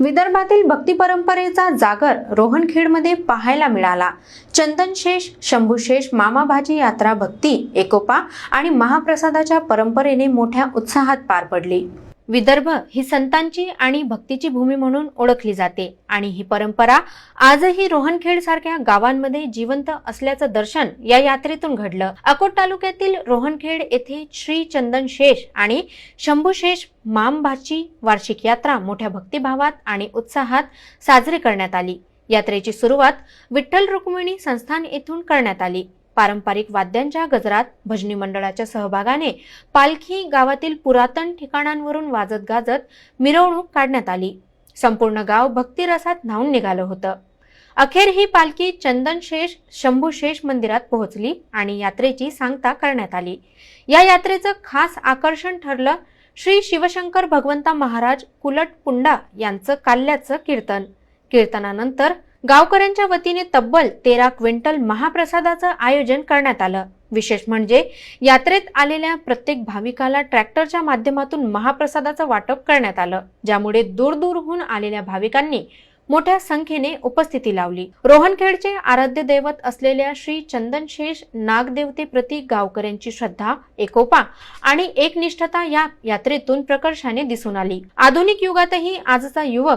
विदर्भातील भक्ती परंपरेचा जागर रोहनखेडमध्ये पाहायला मिळाला। चंदनशेष, शंभूशेष, मामाभाची यात्रा भक्ती, एकोपा आणि महाप्रसादाच्या परंपरेने मोठ्या उत्साहात पार पडली। विदर्भ ही संतांची आणि भक्तीची भूमी म्हणून ओळखली जाते आणि ही परंपरा आजही रोहनखेड सारख्या गावांमध्ये जिवंत असल्याचं दर्शन या यात्रेतून घडलं। अकोट तालुक्यातील रोहनखेड येथे श्री चंदनशेष आणि शंभूशेष मामाभाची वार्षिक यात्रा मोठ्या भक्तिभावात आणि उत्साहात साजरी करण्यात आली। यात्रेची सुरुवात विठ्ठल रुक्मिणी संस्थान येथून करण्यात आली। पारंपरिक वाद्यांच्या गजरात भजनी मंडळाच्या सहभागाने पालखी गावातील पुरातन ठिकाणांवरून वाजत गाजत मिरवणूक काढण्यात आली। संपूर्ण गाव भक्तिरसात न्हाऊन निघालं होतं। अखेर ही पालखी चंदनशेष शंभूशेष मंदिरात पोहोचली आणि यात्रेची सांगता करण्यात आली। या यात्रेचं खास आकर्षण ठरलं श्री शिवशंकर भगवंता महाराज कुलट पुंडा यांचं काल्याचं कीर्तन। कीर्तनानंतर गावकऱ्यांच्या वतीने तब्बल 13 क्विंटल महाप्रसादाचं आयोजन करण्यात आलं। विशेष म्हणजे यात्रेत आलेल्या प्रत्येक भाविकाला ट्रॅक्टरच्या माध्यमातून महाप्रसादाचं वाटप करण्यात आलं, ज्यामुळे दूरदूरहून आलेल्या भाविकांनी मोठ्या संख्येने उपस्थिती लावली। रोहनखेडचे आराध्य दैवत असलेल्या श्री चंदनशेष नागदेवतेप्रती गावकऱ्यांची श्रद्धा, एकोपा आणि एकनिष्ठता या यात्रेतून प्रकर्षाने दिसून आली। आधुनिक युगातही आजचा युवक